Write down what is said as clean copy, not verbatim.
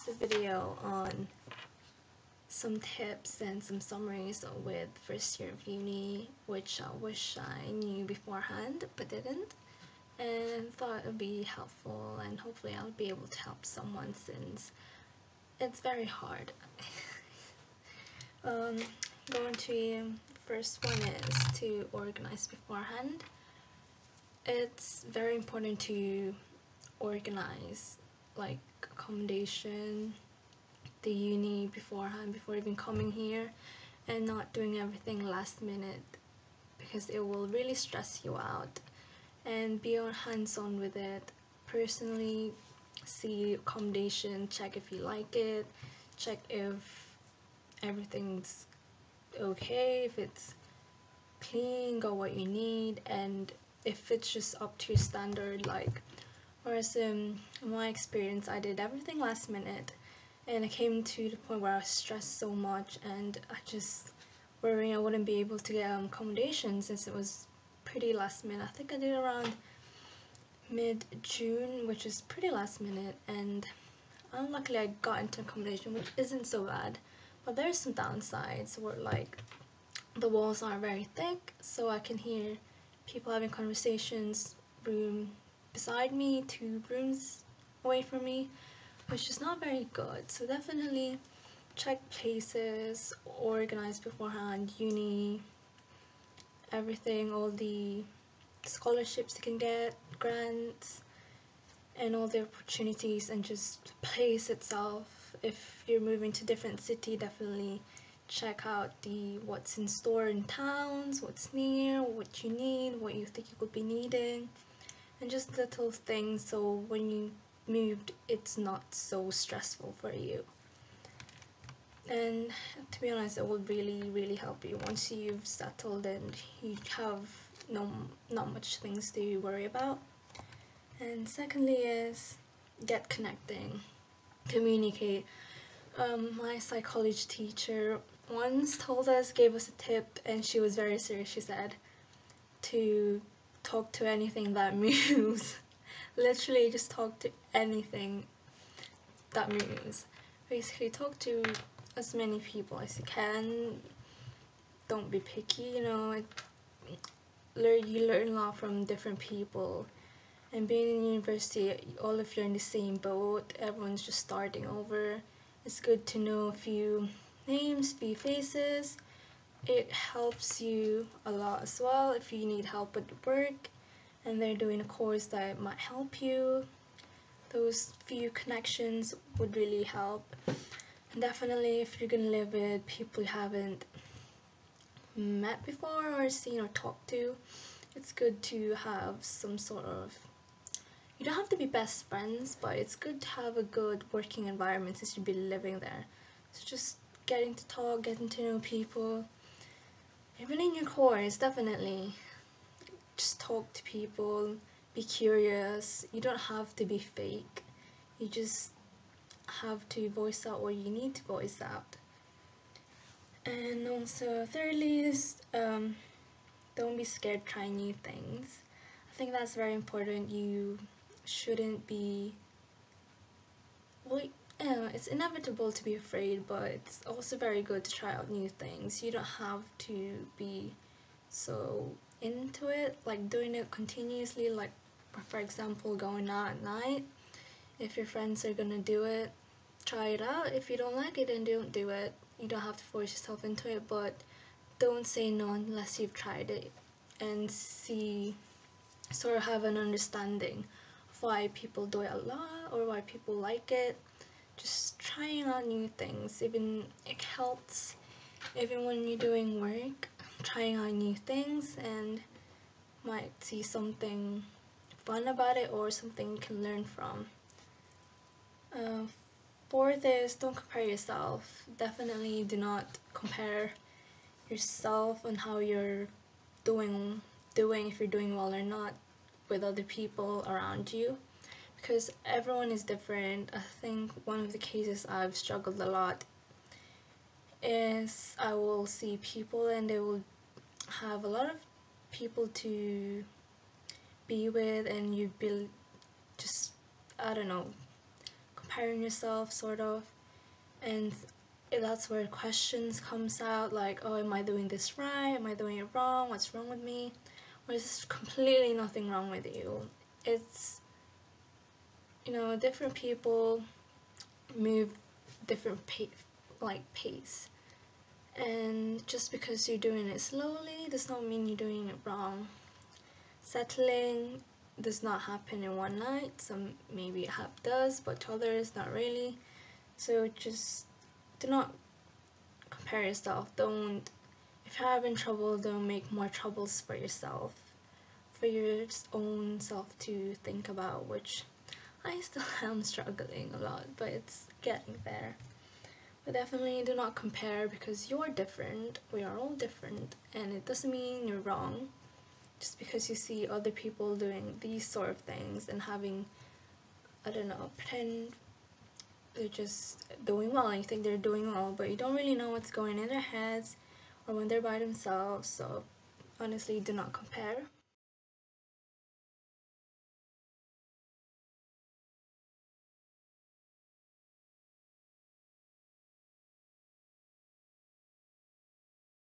just a video on some tips and some summaries with first year of uni, which I wish I knew beforehand but didn't, and thought it would be helpful, and hopefully I'll be able to help someone since it's very hard. Going to first one is to organize beforehand. It's very important to organize like accommodation, the uni beforehand, before even coming here, and not doing everything last minute, because it will really stress you out. And be hands-on with it. Personally, see accommodation, check if you like it, check if everything's okay, if it's clean, got what you need, and if it's just up to your standard. Like, whereas in my experience, I did everything last minute, and it came to the point where I was stressed so much, and I just worrying I wouldn't be able to get accommodation since it was pretty last minute. I think I did around mid-June, which is pretty last minute, and unluckily I got into accommodation, which isn't so bad, but there's some downsides where like the walls are very thick, so I can hear people having conversations room beside me, 2 rooms away from me, which is not very good. So definitely check places, organize beforehand, uni, everything, all the scholarships you can get, grants, and all the opportunities, and just place itself. If you're moving to different city, definitely check out what's in store in towns, what's near, what you need, what you think you could be needing, and just little things so when you moved it's not so stressful for you. And to be honest, it will really help you once you've settled and you have not much things to worry about. And secondly is get connecting, communicate. My psychology teacher once gave us a tip, and she was very serious. She said to talk to anything that moves. Literally just talk to anything that moves. Basically talk to as many people as you can. Don't be picky, you know. You learn a lot from different people, and being in university, all of you are in the same boat, everyone's just starting over. It's good to know a few names, few faces. It helps you a lot as well if you need help with work and they're doing a course that might help you. Those few connections would really help. And definitely if you're gonna live with people you haven't met before or seen or talked to, it's good to have some sort of, you don't have to be best friends, but it's good to have a good working environment since you'll be living there. So just getting to talk, getting to know people. Even in your course, definitely just talk to people, be curious. You don't have to be fake. You just have to voice out what you need to voice out. And also thirdly is don't be scared trying new things. I think that's very important. You shouldn't be, well, it's inevitable to be afraid, but it's also very good to try out new things. You don't have to be so into it, like doing it continuously, like for example going out at night. If your friends are gonna do it, try it out. If you don't like it, then don't do it. You don't have to force yourself into it, but don't say no unless you've tried it and sort of have an understanding of why people do it a lot or why people like it. Just trying out new things, even it helps even when you're doing work, trying out new things, and might see something fun about it or something you can learn from. Fourth is don't compare yourself. Definitely do not compare yourself and how you're doing if you're doing well or not with other people around you, because everyone is different. I think one of the cases I've struggled a lot is I will see people and they will have a lot of people to be with, and you build just, I don't know, comparing yourself, sort of, and that's where questions comes out, like, oh, am I doing this right? Am I doing it wrong? What's wrong with me? Well, there's completely nothing wrong with you. It's, you know, different people move different pace, and just because you're doing it slowly does not mean you're doing it wrong. Settling does not happen in one night. Some maybe it does, but to others not really. So just do not compare yourself. Don't, if you're having trouble, don't make more troubles for yourself, for your own self to think about, which I still am struggling a lot, but it's getting there. But definitely do not compare, because you're different, we are all different, and it doesn't mean you're wrong just because you see other people doing these sort of things and having, I don't know, pretend they're just doing well and you think they're doing well, but you don't really know what's going in their heads or when they're by themselves. So honestly, do not compare.